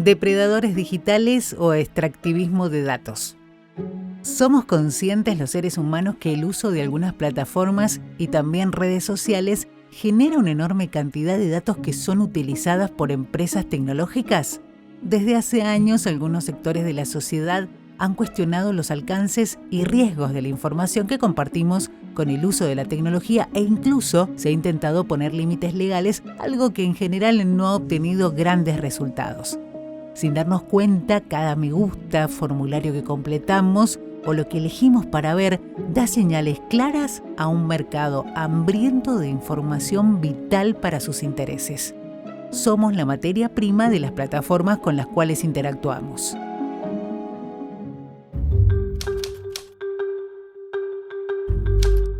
depredadores digitales o extractivismo de datos. Somos conscientes los seres humanos que el uso de algunas plataformas y también redes sociales genera una enorme cantidad de datos que son utilizadas por empresas tecnológicas. Desde hace años, algunos sectores de la sociedad han cuestionado los alcances y riesgos de la información que compartimos con el uso de la tecnología e incluso se ha intentado poner límites legales, algo que en general no ha obtenido grandes resultados. Sin darnos cuenta, cada me gusta, formulario que completamos o lo que elegimos para ver da señales claras a un mercado hambriento de información vital para sus intereses. Somos la materia prima de las plataformas con las cuales interactuamos.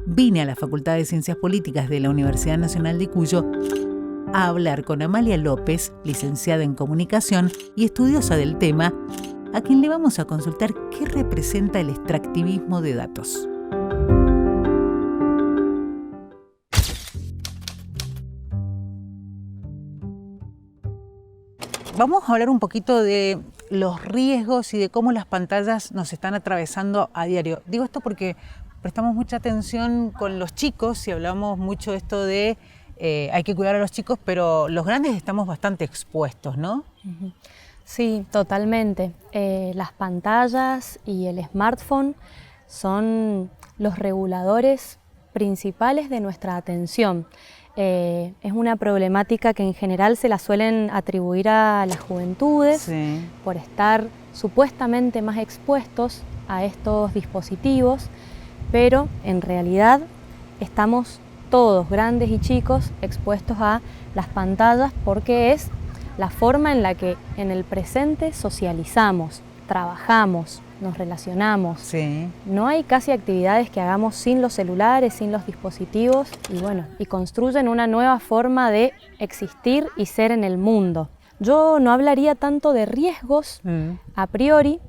Vine a la Facultad de Ciencias Políticas de la Universidad Nacional de Cuyo a hablar con Amalia López, licenciada en Comunicación y estudiosa del tema, a quien le vamos a consultar qué representa el extractivismo de datos. Vamos a hablar un poquito de los riesgos y de cómo las pantallas nos están atravesando a diario. Digo esto porque prestamos mucha atención con los chicos y hablamos mucho de esto de hay que cuidar a los chicos, pero los grandes estamos bastante expuestos, ¿no? Sí, totalmente. Las pantallas y el smartphone son los reguladores principales de nuestra atención. Es una problemática que en general se la suelen atribuir a las juventudes, sí, por estar supuestamente más expuestos a estos dispositivos, pero en realidad estamos todos, grandes y chicos, expuestos a las pantallas porque es la forma en la que en el presente socializamos, trabajamos, nos relacionamos. Sí. No hay casi actividades que hagamos sin los celulares, sin los dispositivos y construyen una nueva forma de existir y ser en el mundo. Yo no hablaría tanto de riesgos a priori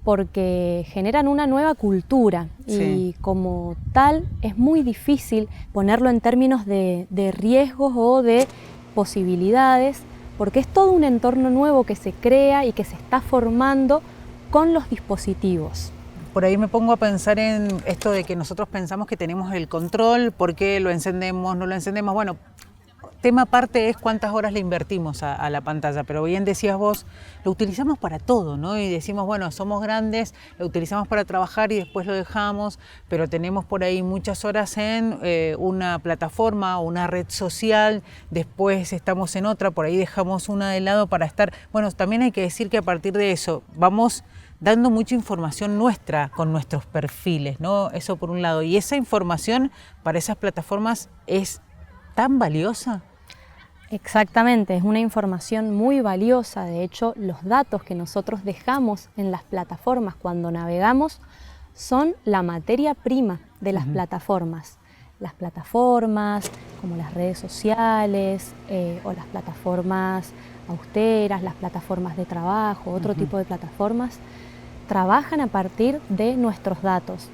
porque generan una nueva cultura y como tal es muy difícil ponerlo en términos de riesgos o de posibilidades porque es todo un entorno nuevo que se crea y que se está formando con los dispositivos. Por ahí me pongo a pensar en esto de que nosotros pensamos que tenemos el control, por qué lo encendemos, no lo encendemos. Bueno, tema aparte es cuántas horas le invertimos a la pantalla, pero bien decías vos, lo utilizamos para todo, ¿no? Y decimos, bueno, somos grandes, lo utilizamos para trabajar y después lo dejamos, pero tenemos por ahí muchas horas en una plataforma o una red social, después estamos en otra, por ahí dejamos una de lado para estar. Bueno, también hay que decir que a partir de eso vamos dando mucha información nuestra con nuestros perfiles, ¿no? Eso por un lado. Y esa información para esas plataformas es tan valiosa. Exactamente, es una información muy valiosa. De hecho, los datos que nosotros dejamos en las plataformas cuando navegamos son la materia prima de las plataformas. Las plataformas, como las redes sociales o las plataformas austeras, las plataformas de trabajo, otro tipo de plataformas, trabajan a partir de nuestros datos.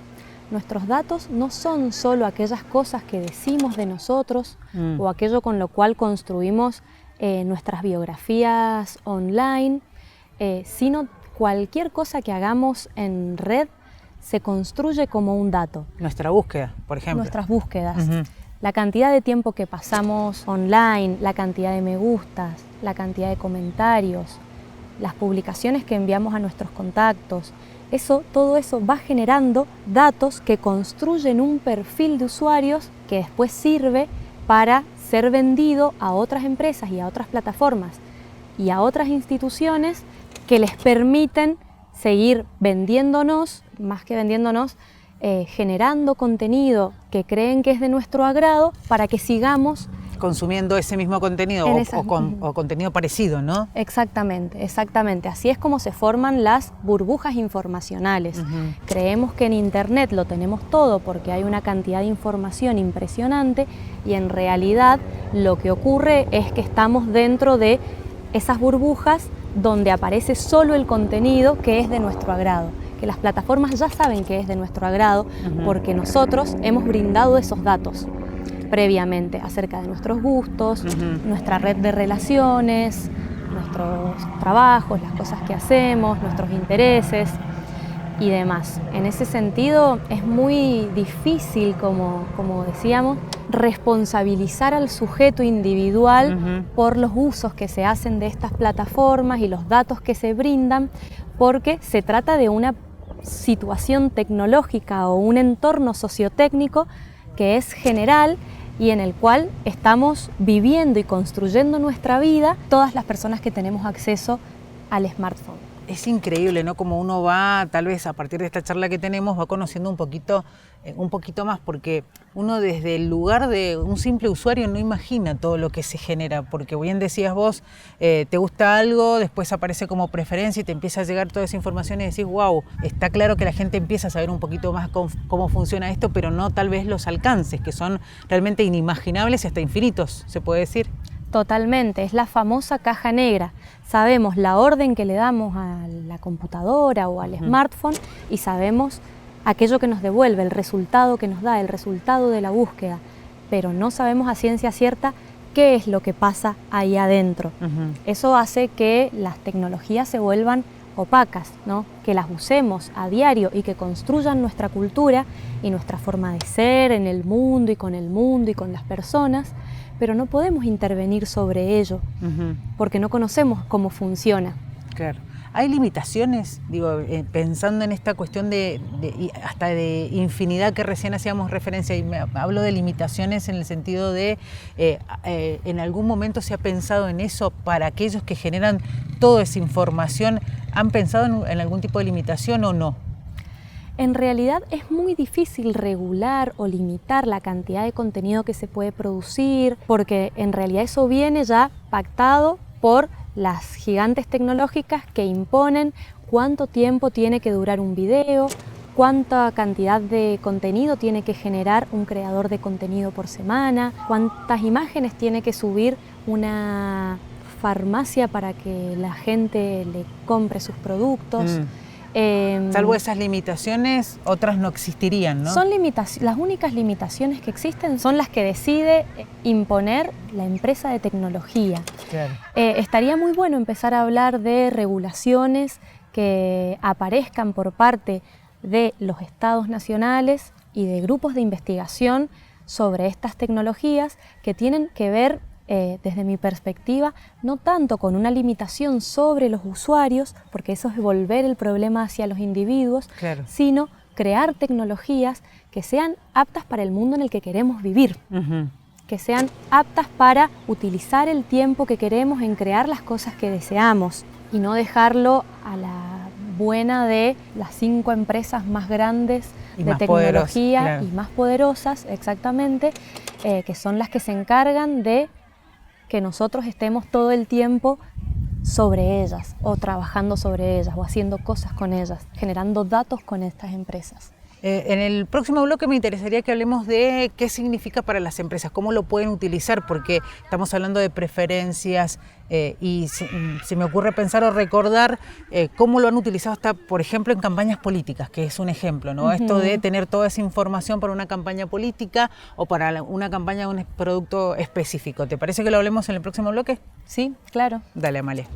Nuestros datos no son solo aquellas cosas que decimos de nosotros o aquello con lo cual construimos nuestras biografías online, sino cualquier cosa que hagamos en red se construye como un dato. Nuestra búsqueda, por ejemplo. Nuestras búsquedas. La cantidad de tiempo que pasamos online, la cantidad de me gustas, la cantidad de comentarios, las publicaciones que enviamos a nuestros contactos, todo eso va generando datos que construyen un perfil de usuarios que después sirve para ser vendido a otras empresas y a otras plataformas y a otras instituciones que les permiten seguir vendiéndonos, más que vendiéndonos, generando contenido que creen que es de nuestro agrado para que sigamos consumiendo ese mismo contenido o contenido parecido, ¿no? Exactamente, exactamente. Así es como se forman las burbujas informacionales. Creemos que en Internet lo tenemos todo porque hay una cantidad de información impresionante y en realidad lo que ocurre es que estamos dentro de esas burbujas donde aparece solo el contenido que es de nuestro agrado, que las plataformas ya saben que es de nuestro agrado porque nosotros hemos brindado esos datos previamente acerca de nuestros gustos, nuestra red de relaciones, nuestros trabajos, las cosas que hacemos, nuestros intereses y demás. En ese sentido es muy difícil, como decíamos, responsabilizar al sujeto individual por los usos que se hacen de estas plataformas y los datos que se brindan, porque se trata de una situación tecnológica o un entorno sociotécnico que es general y en el cual estamos viviendo y construyendo nuestra vida todas las personas que tenemos acceso al smartphone. Es increíble, ¿no? Como uno va, tal vez a partir de esta charla que tenemos, va conociendo un poquito más, porque uno desde el lugar de un simple usuario no imagina todo lo que se genera, porque bien decías vos, te gusta algo, después aparece como preferencia y te empieza a llegar toda esa información y decís, wow, está claro que la gente empieza a saber un poquito más cómo funciona esto, pero no tal vez los alcances, que son realmente inimaginables y hasta infinitos, se puede decir. Totalmente, es la famosa caja negra. Sabemos la orden que le damos a la computadora o al smartphone y sabemos aquello que nos devuelve, el resultado que nos da, el resultado de la búsqueda, pero no sabemos a ciencia cierta qué es lo que pasa ahí adentro. Eso hace que las tecnologías se vuelvan opacas, ¿no? Que las usemos a diario y que construyan nuestra cultura y nuestra forma de ser en el mundo y con las personas, pero no podemos intervenir sobre ello porque no conocemos cómo funciona. Claro. ¿Hay limitaciones? Digo, pensando en esta cuestión hasta de infinidad que recién hacíamos referencia, y hablo de limitaciones en el sentido de, ¿en algún momento se ha pensado en eso para aquellos que generan toda esa información? ¿Han pensado en algún tipo de limitación o no? En realidad es muy difícil regular o limitar la cantidad de contenido que se puede producir, porque en realidad eso viene ya pactado por las gigantes tecnológicas que imponen cuánto tiempo tiene que durar un video, cuánta cantidad de contenido tiene que generar un creador de contenido por semana, cuántas imágenes tiene que subir una farmacia para que la gente le compre sus productos. Salvo esas limitaciones, otras no existirían, ¿no? Las únicas limitaciones que existen son las que decide imponer la empresa de tecnología. Claro. Estaría muy bueno empezar a hablar de regulaciones que aparezcan por parte de los estados nacionales y de grupos de investigación sobre estas tecnologías que tienen que ver, desde mi perspectiva, no tanto con una limitación sobre los usuarios, porque eso es volver el problema hacia los individuos, claro, sino crear tecnologías que sean aptas para el mundo en el que queremos vivir, que sean aptas para utilizar el tiempo que queremos en crear las cosas que deseamos y no dejarlo a la buena de las 5 empresas más grandes de tecnología y más poderosas, exactamente, que son las que se encargan de que nosotros estemos todo el tiempo sobre ellas o trabajando sobre ellas o haciendo cosas con ellas, generando datos con estas empresas. En el próximo bloque me interesaría que hablemos de qué significa para las empresas, cómo lo pueden utilizar, porque estamos hablando de preferencias y se me ocurre pensar o recordar cómo lo han utilizado hasta, por ejemplo, en campañas políticas, que es un ejemplo, ¿no? Esto de tener toda esa información para una campaña política o para una campaña de un producto específico. ¿Te parece que lo hablemos en el próximo bloque? Sí, claro. Dale, Amalia.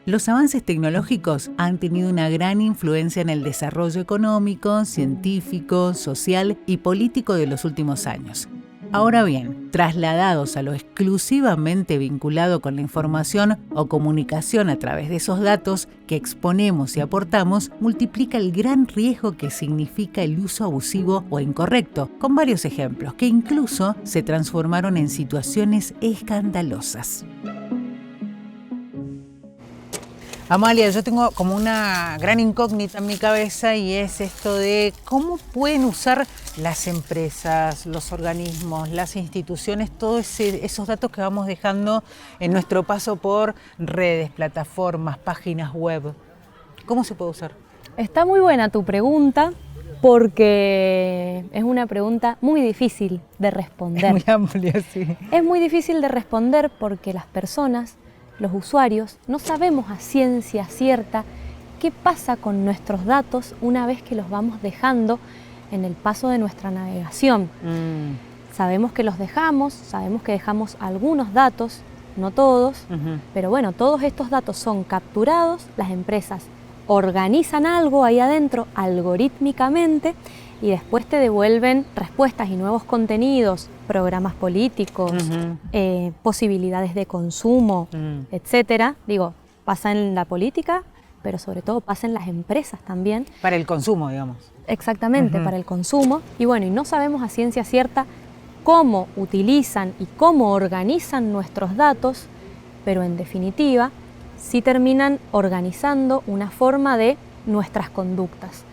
Los avances tecnológicos han tenido una gran influencia en el desarrollo económico, científico, social y político de los últimos años. Ahora bien, trasladados a lo exclusivamente vinculado con la información o comunicación a través de esos datos que exponemos y aportamos, multiplica el gran riesgo que significa el uso abusivo o incorrecto, con varios ejemplos que incluso se transformaron en situaciones escandalosas. Amalia, yo tengo como una gran incógnita en mi cabeza y es esto de cómo pueden usar las empresas, los organismos, las instituciones, todos esos datos que vamos dejando en nuestro paso por redes, plataformas, páginas web. ¿Cómo se puede usar? Está muy buena tu pregunta porque es una pregunta muy difícil de responder. Es muy amplia, sí. Es muy difícil de responder porque las personas, los usuarios, no sabemos a ciencia cierta qué pasa con nuestros datos una vez que los vamos dejando en el paso de nuestra navegación. Sabemos que los dejamos, sabemos que dejamos algunos datos, no todos, pero bueno, todos estos datos son capturados, las empresas organizan algo ahí adentro algorítmicamente y después te devuelven respuestas y nuevos contenidos, programas políticos, posibilidades de consumo, etcétera. Digo, pasa en la política, pero sobre todo pasa en las empresas también. Para el consumo, digamos. Exactamente, para el consumo. Y bueno, y no sabemos a ciencia cierta cómo utilizan y cómo organizan nuestros datos, pero en definitiva sí terminan organizando una forma de nuestras conductas.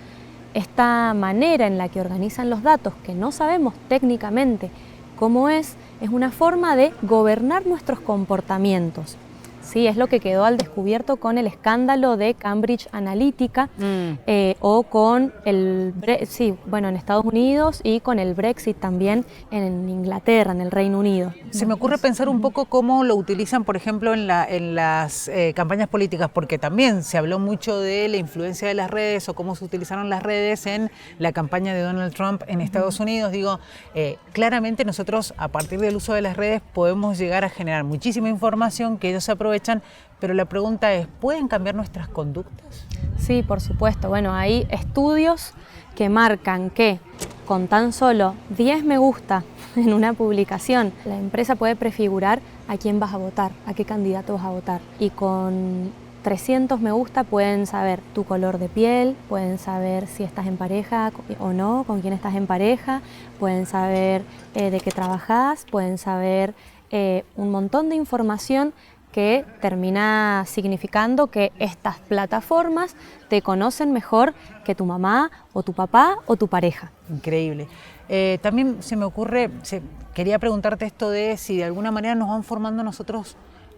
Esta manera en la que organizan los datos, que no sabemos técnicamente cómo es una forma de gobernar nuestros comportamientos. Sí, es lo que quedó al descubierto con el escándalo de Cambridge Analytica o con en Estados Unidos y con el Brexit también en Inglaterra, en el Reino Unido. Se me ocurre pensar un poco cómo lo utilizan, por ejemplo, en las campañas políticas, porque también se habló mucho de la influencia de las redes o cómo se utilizaron las redes en la campaña de Donald Trump en Estados Unidos. Digo, claramente nosotros a partir del uso de las redes podemos llegar a generar muchísima información que ellos se aprovechan, pero la pregunta es, ¿pueden cambiar nuestras conductas? Sí, por supuesto. Bueno, hay estudios que marcan que con tan solo 10 me gusta en una publicación, la empresa puede prefigurar a quién vas a votar, a qué candidato vas a votar. Y con 300 me gusta pueden saber tu color de piel, pueden saber si estás en pareja o no, con quién estás en pareja, pueden saber de qué trabajas, pueden saber un montón de información que termina significando que estas plataformas te conocen mejor que tu mamá o tu papá o tu pareja. Increíble. También se me ocurre, quería preguntarte esto de si de alguna manera nos van formando nosotros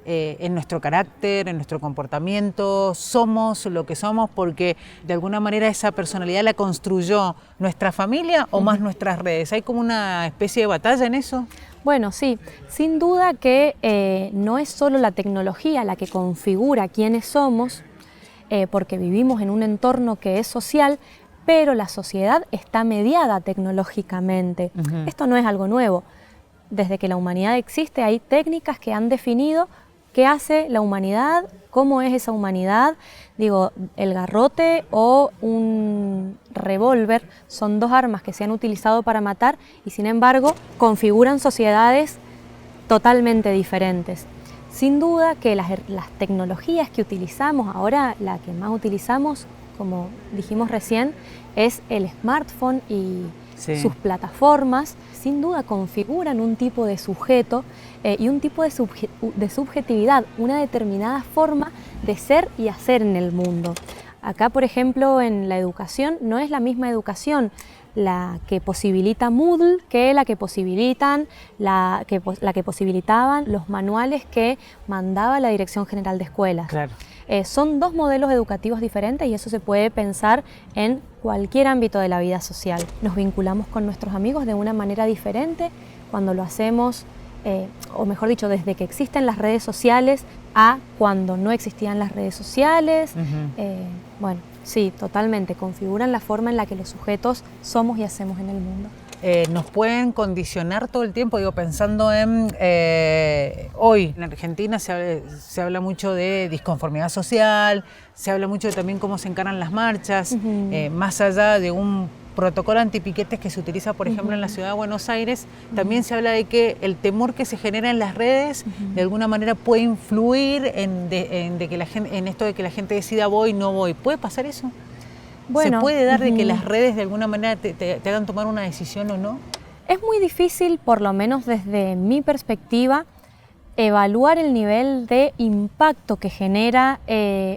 en nuestro carácter, en nuestro comportamiento, somos lo que somos porque de alguna manera esa personalidad la construyó nuestra familia o más nuestras redes. ¿Hay como una especie de batalla en eso? Bueno, sí, sin duda que no es solo la tecnología la que configura quiénes somos, porque vivimos en un entorno que es social, pero la sociedad está mediada tecnológicamente. Esto no es algo nuevo. Desde que la humanidad existe hay técnicas que han definido qué hace la humanidad, cómo es esa humanidad. Digo, el garrote o un revólver son dos armas que se han utilizado para matar y sin embargo configuran sociedades totalmente diferentes. Sin duda que las tecnologías que utilizamos, ahora la que más utilizamos, como dijimos recién, es el smartphone y sus plataformas, sin duda configuran un tipo de sujeto y un tipo de subjetividad, una determinada forma de ser y hacer en el mundo. Acá, por ejemplo, en la educación, no es la misma educación la que posibilita Moodle que la que posibilitaban los manuales que mandaba la Dirección General de Escuelas. Claro. Son dos modelos educativos diferentes y eso se puede pensar en cualquier ámbito de la vida social. Nos vinculamos con nuestros amigos de una manera diferente cuando lo hacemos, o mejor dicho, desde que existen las redes sociales a cuando no existían las redes sociales. Bueno, sí, totalmente, configuran la forma en la que los sujetos somos y hacemos en el mundo. Nos pueden condicionar todo el tiempo, digo, pensando en hoy en Argentina se habla mucho de disconformidad social, se habla mucho de también cómo se encaran las marchas, más allá de un protocolo antipiquetes que se utiliza, por ejemplo, en la ciudad de Buenos Aires, también se habla de que el temor que se genera en las redes de alguna manera puede influir en esto de que la gente decida voy, no voy. ¿Puede pasar eso? Bueno, ¿se puede dar de que las redes de alguna manera te hagan tomar una decisión o no? Es muy difícil, por lo menos desde mi perspectiva, evaluar el nivel de impacto que genera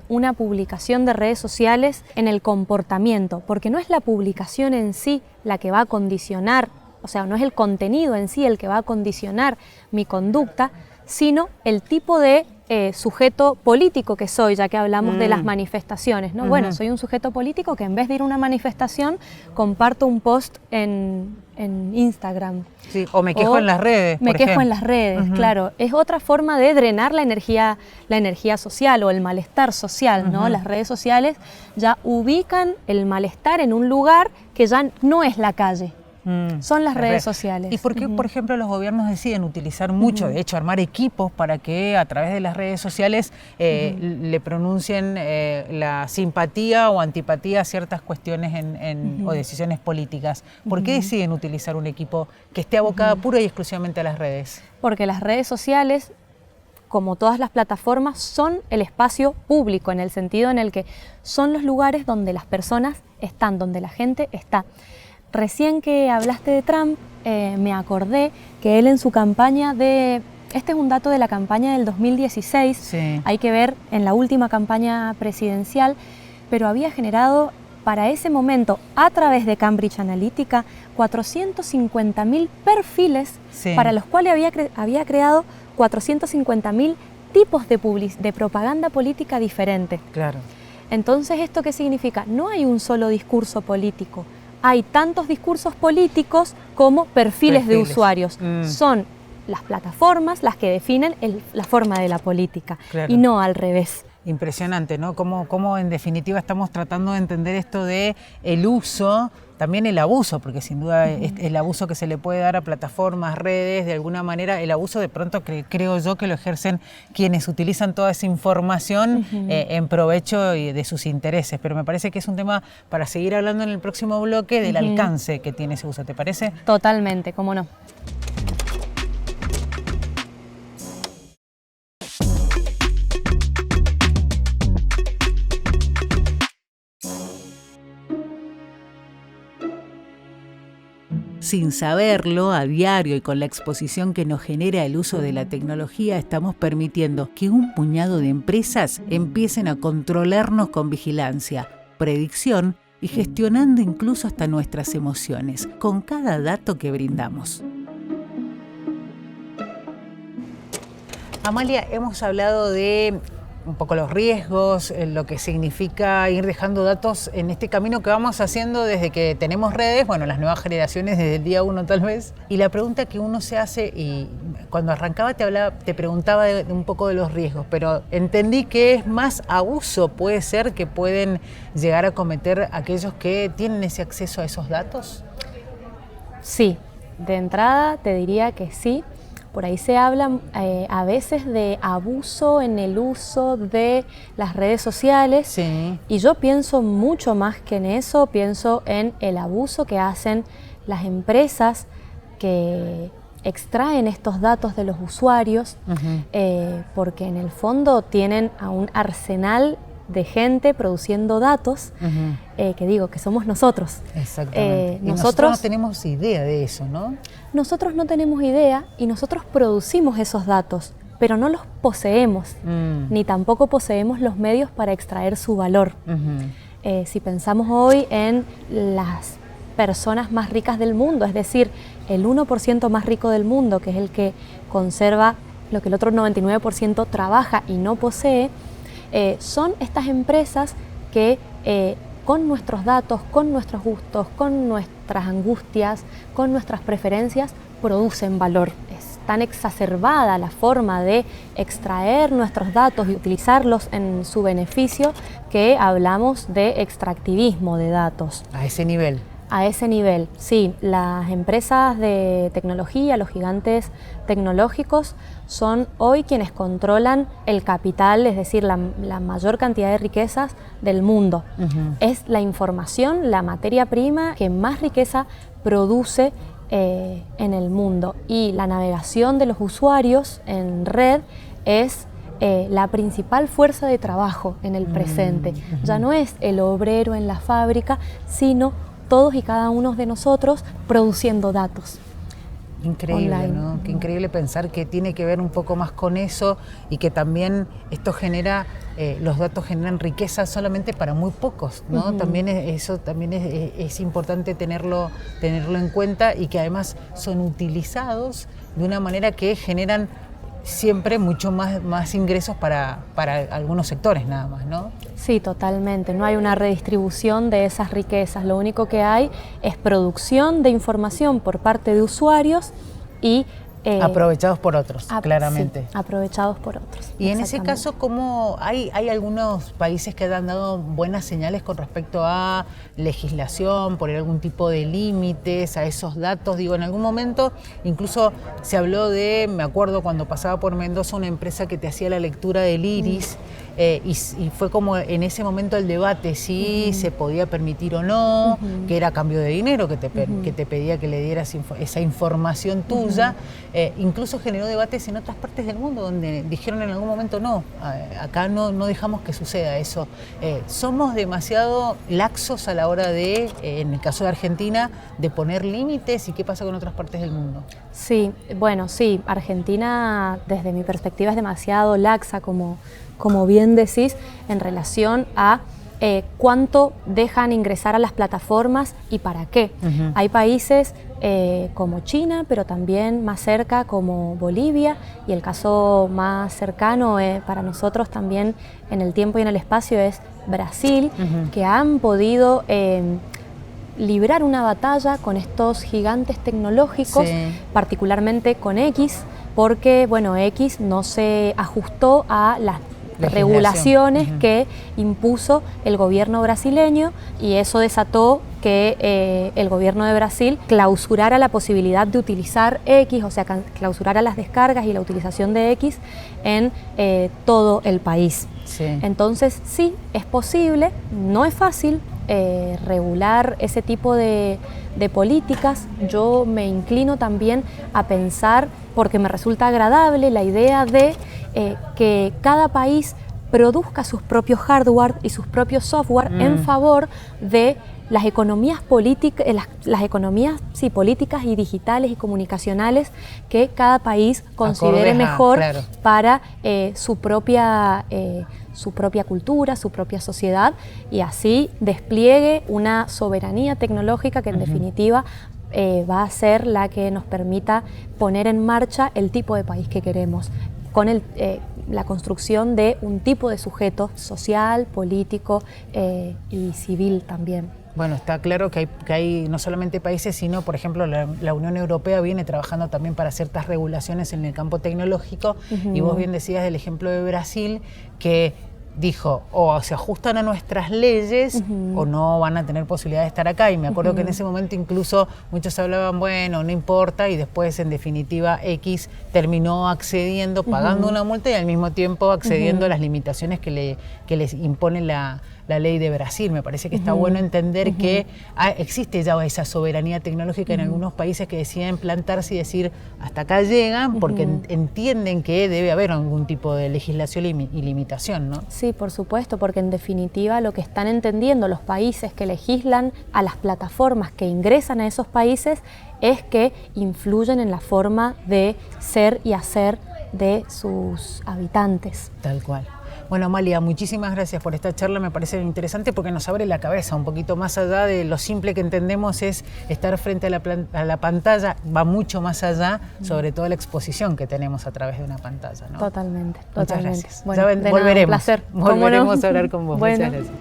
una publicación de redes sociales en el comportamiento, porque no es la publicación en sí la que va a condicionar, o sea, no es el contenido en sí el que va a condicionar mi conducta, sino el tipo de sujeto político que soy, ya que hablamos de las manifestaciones, ¿no? Bueno, soy un sujeto político que en vez de ir a una manifestación, comparto un post en Instagram. Sí, o me quejo en las redes, Me quejo en las redes, claro. Es otra forma de drenar la energía social o el malestar social, ¿no? Las redes sociales ya ubican el malestar en un lugar que ya no es la calle. Son las redes sociales. ¿Y por qué, por ejemplo, los gobiernos deciden utilizar mucho, de hecho, armar equipos para que a través de las redes sociales le pronuncien la simpatía o antipatía a ciertas cuestiones o decisiones políticas? ¿Por qué deciden utilizar un equipo que esté abocado pura y exclusivamente a las redes? Porque las redes sociales, como todas las plataformas, son el espacio público, en el sentido en el que son los lugares donde las personas están, donde la gente está. Recién que hablaste de Trump, me acordé que él en su campaña este es un dato de la campaña del 2016, sí. Hay que ver en la última campaña presidencial, pero había generado para ese momento, a través de Cambridge Analytica, 450.000 perfiles, sí. Para los cuales había creado 450.000 tipos de propaganda política diferentes. Claro. Entonces, ¿esto qué significa? No hay un solo discurso político. Hay tantos discursos políticos como perfiles de usuarios. Son las plataformas las que definen la forma de la política, claro. Y no al revés. Impresionante, ¿no? Cómo en definitiva estamos tratando de entender esto de el uso, también el abuso, porque sin duda el abuso que se le puede dar a plataformas, redes, de alguna manera, el abuso de pronto creo yo que lo ejercen quienes utilizan toda esa información en provecho de sus intereses. Pero me parece que es un tema para seguir hablando en el próximo bloque del alcance que tiene ese uso, ¿te parece? Totalmente, cómo no. Sin saberlo, a diario y con la exposición que nos genera el uso de la tecnología, estamos permitiendo que un puñado de empresas empiecen a controlarnos con vigilancia, predicción y gestionando incluso hasta nuestras emociones, con cada dato que brindamos. Amalia, hemos hablado de un poco los riesgos, lo que significa ir dejando datos en este camino que vamos haciendo desde que tenemos redes, bueno, las nuevas generaciones desde el día 1 tal vez. Y la pregunta que uno se hace, y cuando arrancaba te preguntaba de un poco de los riesgos, pero entendí que es más abuso, puede ser, que pueden llegar a cometer aquellos que tienen ese acceso a esos datos. Sí, de entrada te diría que sí. Por ahí se habla a veces de abuso en el uso de las redes sociales, sí. Y yo pienso mucho más que en eso, pienso en el abuso que hacen las empresas que extraen estos datos de los usuarios, porque en el fondo tienen a un arsenal de gente produciendo datos, que digo, que somos nosotros. Exactamente. Y nosotros no tenemos idea de eso, ¿no? Nosotros no tenemos idea y nosotros producimos esos datos, pero no los poseemos, ni tampoco poseemos los medios para extraer su valor. Si pensamos hoy en las personas más ricas del mundo, es decir, el 1% más rico del mundo, que es el que conserva lo que el otro 99% trabaja y no posee, son estas empresas que con nuestros datos, con nuestros gustos, con nuestras angustias, con nuestras preferencias, producen valor. Es tan exacerbada la forma de extraer nuestros datos y utilizarlos en su beneficio que hablamos de extractivismo de datos. A ese nivel. A ese nivel, sí. Las empresas de tecnología, los gigantes tecnológicos, son hoy quienes controlan el capital, es decir, la mayor cantidad de riquezas del mundo. Es la información, la materia prima que más riqueza produce en el mundo. Y la navegación de los usuarios en red es la principal fuerza de trabajo en el presente. Ya no es el obrero en la fábrica, sino todos y cada uno de nosotros produciendo datos. Increíble, online. ¿no? Qué increíble pensar que tiene que ver un poco más con eso y que también esto genera, los datos generan riqueza solamente para muy pocos, ¿no? También eso también es importante tenerlo en cuenta, y que además son utilizados de una manera que generan siempre mucho más ingresos para algunos sectores nada más, ¿no? Sí, totalmente. No hay una redistribución de esas riquezas. Lo único que hay es producción de información por parte de usuarios y aprovechados por otros, claramente. Sí, aprovechados por otros. Y en ese caso, ¿cómo hay algunos países que han dado buenas señales con respecto a legislación, poner algún tipo de límites a esos datos? Digo, en algún momento incluso se habló de, me acuerdo cuando pasaba por Mendoza, una empresa que te hacía la lectura del iris, y fue como en ese momento el debate si se podía permitir o no, que era a cambio de dinero, que te pedía que le dieras esa información tuya. Incluso generó debates en otras partes del mundo donde dijeron en algún momento no, acá no dejamos que suceda eso. Somos demasiado laxos a la hora de, en el caso de Argentina, de poner límites. ¿Y qué pasa con otras partes del mundo? Sí, bueno, sí, Argentina desde mi perspectiva es demasiado laxa, como bien decís, en relación a cuánto dejan ingresar a las plataformas y para qué. Hay países como China, pero también más cerca como Bolivia, y el caso más cercano para nosotros también en el tiempo y en el espacio es Brasil, que han podido librar una batalla con estos gigantes tecnológicos, particularmente con X, porque bueno, X no se ajustó a las regulaciones que impuso el gobierno brasileño, y eso desató que el gobierno de Brasil clausurara la posibilidad de utilizar X, o sea, clausurara las descargas y la utilización de X en todo el país. Sí. Entonces sí, es posible, no es fácil regular ese tipo de políticas. Yo me inclino también a pensar, porque me resulta agradable la idea de que cada país produzca sus propios hardware y sus propios software en favor de las economías políticas, las economías políticas y digitales y comunicacionales que cada país considere mejor para su propia cultura, su propia sociedad, y así despliegue una soberanía tecnológica que en definitiva va a ser la que nos permita poner en marcha el tipo de país que queremos, con la construcción de un tipo de sujeto social, político y civil también. Bueno, está claro que hay no solamente países, sino, por ejemplo, la Unión Europea viene trabajando también para ciertas regulaciones en el campo tecnológico, y vos bien decías del ejemplo de Brasil, que dijo, o se ajustan a nuestras leyes o no van a tener posibilidad de estar acá. Y me acuerdo que en ese momento incluso muchos hablaban, bueno, no importa, y después en definitiva X terminó accediendo, pagando una multa y al mismo tiempo accediendo a las limitaciones que les impone la ley de Brasil. Me parece que está bueno entender que existe ya esa soberanía tecnológica en algunos países que deciden plantarse y decir hasta acá llegan, porque entienden que debe haber algún tipo de legislación y limitación, ¿no? Sí, por supuesto, porque en definitiva lo que están entendiendo los países que legislan a las plataformas que ingresan a esos países es que influyen en la forma de ser y hacer de sus habitantes. Tal cual. Bueno, Amalia, muchísimas gracias por esta charla, me parece interesante porque nos abre la cabeza un poquito más allá de lo simple que entendemos es estar frente a la pantalla, va mucho más allá, sobre todo la exposición que tenemos a través de una pantalla, ¿no? Totalmente. Muchas gracias. Bueno, volveremos, un placer. Volveremos a hablar con vos. Bueno. Muchas gracias.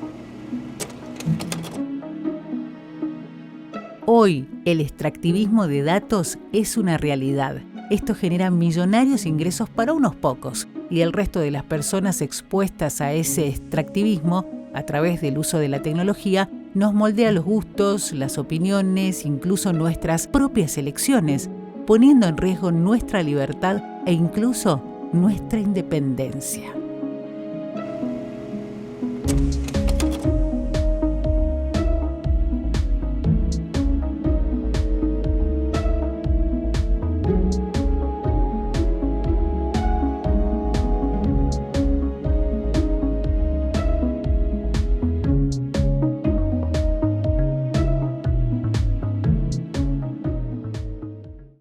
Hoy, el extractivismo de datos es una realidad. Esto genera millonarios ingresos para unos pocos, y el resto de las personas expuestas a ese extractivismo, a través del uso de la tecnología, nos moldea los gustos, las opiniones, incluso nuestras propias elecciones, poniendo en riesgo nuestra libertad e incluso nuestra independencia.